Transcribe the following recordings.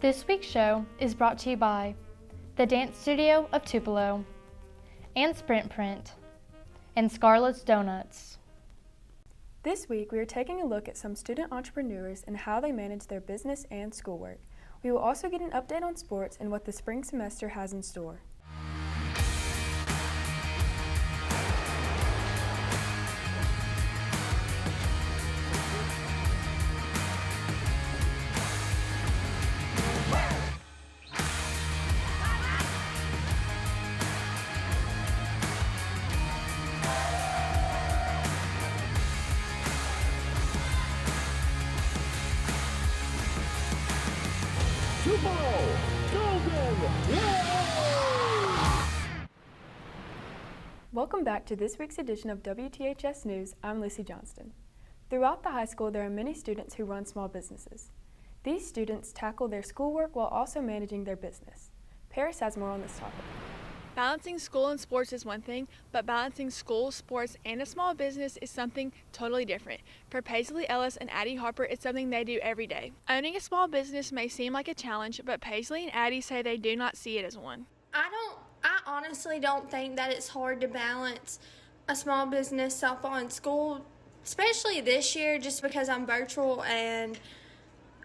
This week's show is brought to you by the Dance Studio of Tupelo, and Sprint Print, and Scarlett's Donuts. This week, we are taking a look at some student entrepreneurs and how they manage their business and schoolwork. We will also get an update on sports and what the spring semester has in store. Welcome back to this week's edition of WTHS News. I'm Lucy Johnston. Throughout the high school, there are many students who run small businesses. These students tackle their schoolwork while also managing their business. Paris has more on this topic. Balancing school and sports is one thing, but balancing school, sports, and a small business is something totally different. For Paisley Ellis and Addie Harper, it's something they do every day. Owning a small business may seem like a challenge, but Paisley and Addie say they do not see it as one. I honestly don't think that it's hard to balance a small business, softball, and school, especially this year just because I'm virtual and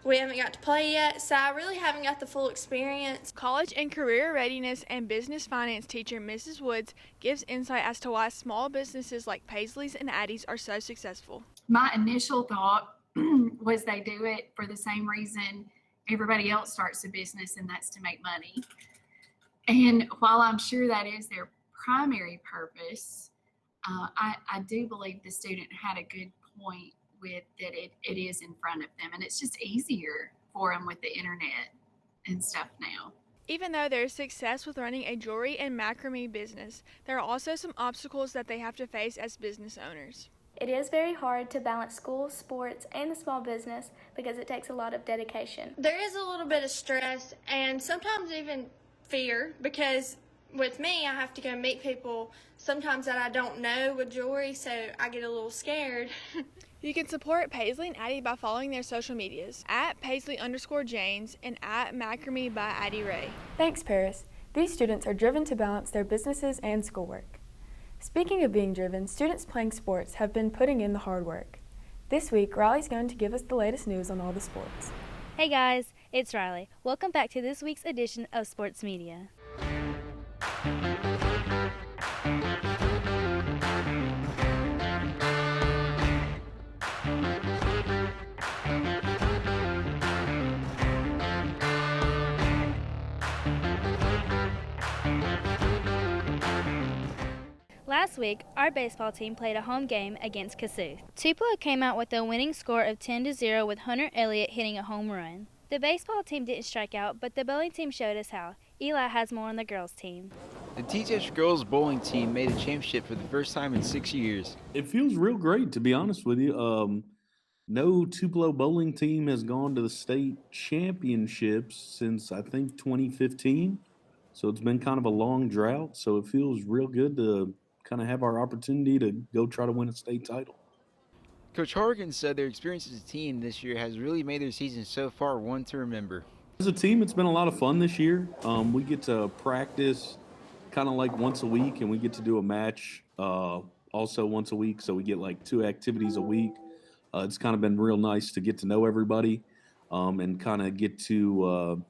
we haven't got to play yet, so I really haven't got the full experience. College and career readiness and business finance teacher Mrs. Woods gives insight as to why small businesses like Paisley's and Addie's are so successful. My initial thought was they do it for the same reason everybody else starts a business, and that's to make money. And while I'm sure that is their primary purpose, I do believe the student had a good point with that it is in front of them, and it's just easier for them with the internet and stuff now. Even though there's success with running a jewelry and macrame business, there are also some obstacles that they have to face as business owners. It is very hard to balance school, sports, and the small business because it takes a lot of dedication. There is a little bit of stress and sometimes even fear, because with me, I have to go meet people sometimes that I don't know with jewelry, so I get a little scared. You can support Paisley and Addie by following their social medias, at Paisley_Janes and at Macrame by Addie Ray. Thanks, Paris. These students are driven to balance their businesses and schoolwork. Speaking of being driven, students playing sports have been putting in the hard work. This week, Riley's going to give us the latest news on all the sports. Hey guys, it's Riley. Welcome back to this week's edition of Sports Media. Last week, our baseball team played a home game against Kossuth. Tupelo came out with a winning score of 10-0 with Hunter Elliott hitting a home run. The baseball team didn't strike out, but the bowling team showed us how. Eli has more on the girls' team. The WTHS girls bowling team made a championship for the first time in 6 years. It feels real great, to be honest with you. No Tupelo bowling team has gone to the state championships since, I think, 2015. So it's been kind of a long drought. So it feels real good to kind of have our opportunity to go try to win a state title. Coach Horgan said their experience as a team this year has really made their season so far one to remember. As a team, it's been a lot of fun this year. We get to practice kind of like once a week, and we get to do a match also once a week. So we get like 2 activities a week. It's kind of been real nice to get to know everybody and kind of get to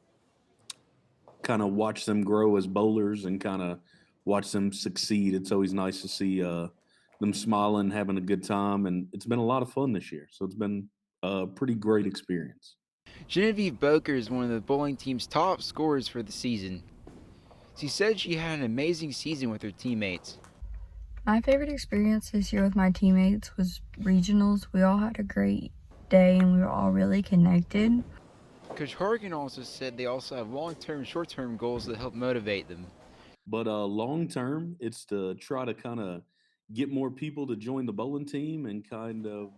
kind of watch them grow as bowlers and kind of watch them succeed. It's always nice to see them smiling, having a good time, and it's been a lot of fun this year. So it's been a pretty great experience. Genevieve Boker is one of the bowling team's top scorers for the season. She said she had an amazing season with her teammates. My favorite experience this year with my teammates was regionals. We all had a great day and we were all really connected. Coach Horgan also said they also have long-term, short-term goals that help motivate them. But long-term, it's to try to kind of get more people to join the bowling team and kind of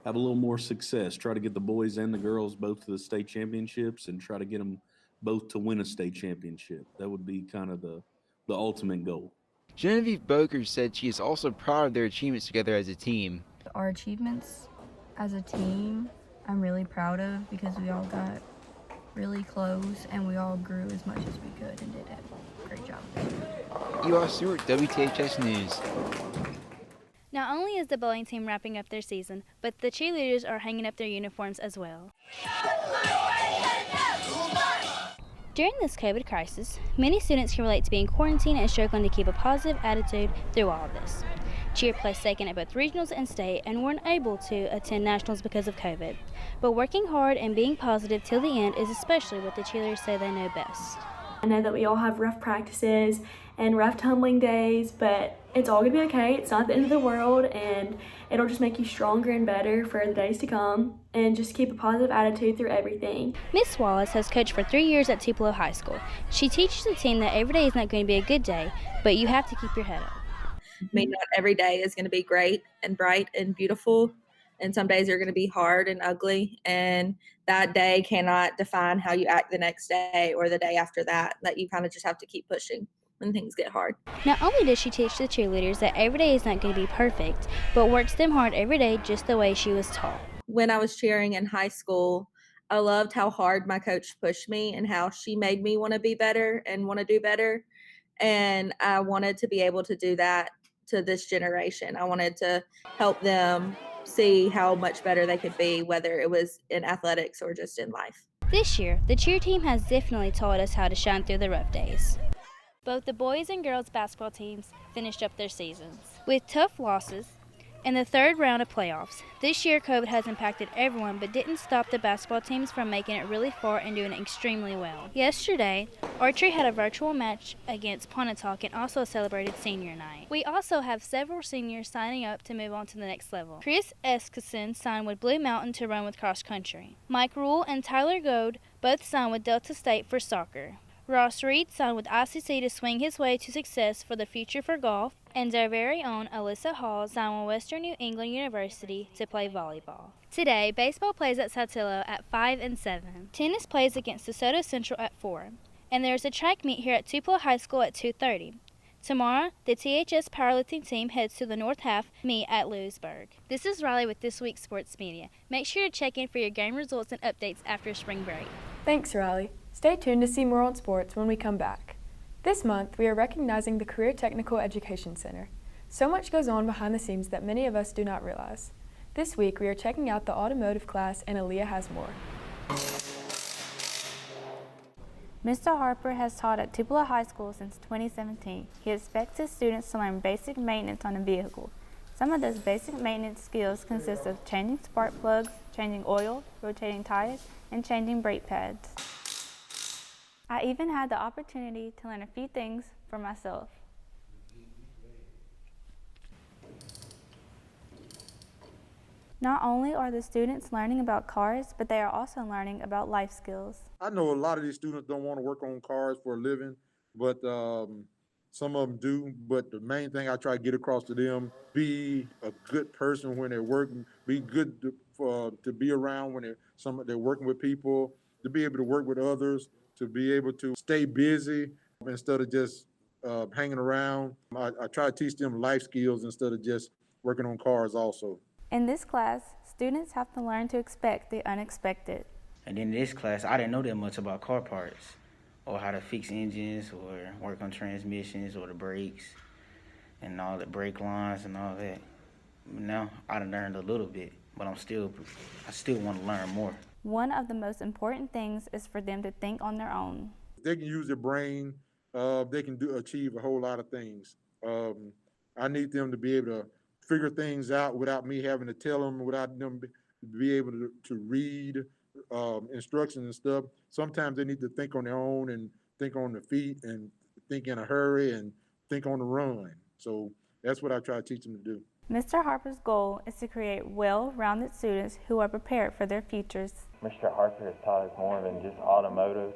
have a little more success. Try to get the boys and the girls both to the state championships and try to get them both to win a state championship. That would be kind of the ultimate goal. Genevieve Boker said she is also proud of their achievements together as a team. Our achievements as a team, I'm really proud of because we all got really close, and we all grew as much as we could and did a great job this year. Eli Stewart, WTHS News. Not only is the bowling team wrapping up their season, but the cheerleaders are hanging up their uniforms as well. During this COVID crisis, many students can relate to being quarantined and struggling to keep a positive attitude through all of this. Cheer placed second at both regionals and state and weren't able to attend nationals because of COVID. But working hard and being positive till the end is especially what the cheerleaders say they know best. I know that we all have rough practices and rough tumbling days, but it's all gonna be okay. It's not the end of the world, and it'll just make you stronger and better for the days to come, and just keep a positive attitude through everything. Miss Wallace has coached for 3 years at Tupelo High School. She teaches the team that every day is not going to be a good day, but you have to keep your head up. I mean, not every day is going to be great and bright and beautiful, and some days are going to be hard and ugly, and that day cannot define how you act the next day or the day after that you kind of just have to keep pushing when things get hard. Not only does she teach the cheerleaders that every day is not going to be perfect, but works them hard every day just the way she was taught. When I was cheering in high school, I loved how hard my coach pushed me and how she made me want to be better and want to do better, and I wanted to be able to do that to this generation. I wanted to help them see how much better they could be, whether it was in athletics or just in life. This year, the cheer team has definitely taught us how to shine through the rough days. Both the boys and girls basketball teams finished up their seasons with tough losses in the third round of playoffs. This year, COVID has impacted everyone, but didn't stop the basketball teams from making it really far and doing extremely well. Yesterday, archery had a virtual match against Pontotoc and also celebrated senior night. We also have several seniors signing up to move on to the next level. Chris Eskison signed with Blue Mountain to run with cross country. Mike Rule and Tyler Goad both signed with Delta State for soccer. Ross Reed signed with ICC to swing his way to success for the future for golf, and our very own Alyssa Hall signed with Western New England University to play volleyball. Today, baseball plays at Saltillo at 5 and 7. Tennis plays against DeSoto Central at 4. And there's a track meet here at Tupelo High School at 2:30. Tomorrow, the THS powerlifting team heads to the North Half meet at Lewisburg. This is Riley with this week's sports media. Make sure to check in for your game results and updates after spring break. Thanks, Riley. Stay tuned to see more on sports when we come back. This month, we are recognizing the Career Technical Education Center. So much goes on behind the scenes that many of us do not realize. This week, we are checking out the automotive class, and Aaliyah has more. Mr. Harper has taught at Tupelo High School since 2017. He expects his students to learn basic maintenance on a vehicle. Some of those basic maintenance skills consist of changing spark plugs, changing oil, rotating tires, and changing brake pads. I even had the opportunity to learn a few things for myself. Not only are the students learning about cars, but they are also learning about life skills. I know a lot of these students don't want to work on cars for a living, but some of them do. But the main thing I try to get across to them, be a good person when they're working, be good to be around when they're working with people, to be able to work with others, to be able to stay busy instead of just hanging around. I try to teach them life skills instead of just working on cars also. In this class, students have to learn to expect the unexpected. And in this class, I didn't know that much about car parts or how to fix engines or work on transmissions or the brakes and all the brake lines and all that. Now I done learned a little bit, but I still want to learn more. One of the most important things is for them to think on their own. If they can use their brain, they can achieve a whole lot of things. I need them to be able to figure things out without me having to tell them, without them be able to read instructions and stuff. Sometimes they need to think on their own and think on their feet and think in a hurry and think on the run. So that's what I try to teach them to do. Mr. Harper's goal is to create well-rounded students who are prepared for their futures. Mr. Harper has taught us more than just automotive.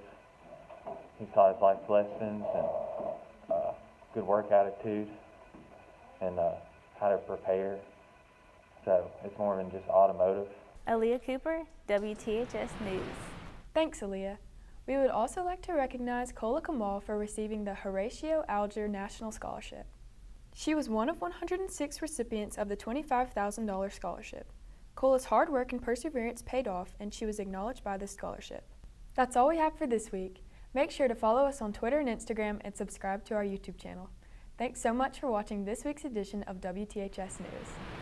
He's taught us life lessons and good work attitude and how to prepare. So it's more than just automotive. Aaliyah Cooper, WTHS News. Thanks, Aaliyah. We would also like to recognize Kola Kamal for receiving the Horatio Alger National Scholarship. She was one of 106 recipients of the $25,000 scholarship. Cola's hard work and perseverance paid off, and she was acknowledged by this scholarship. That's all we have for this week. Make sure to follow us on Twitter and Instagram and subscribe to our YouTube channel. Thanks so much for watching this week's edition of WTHS News.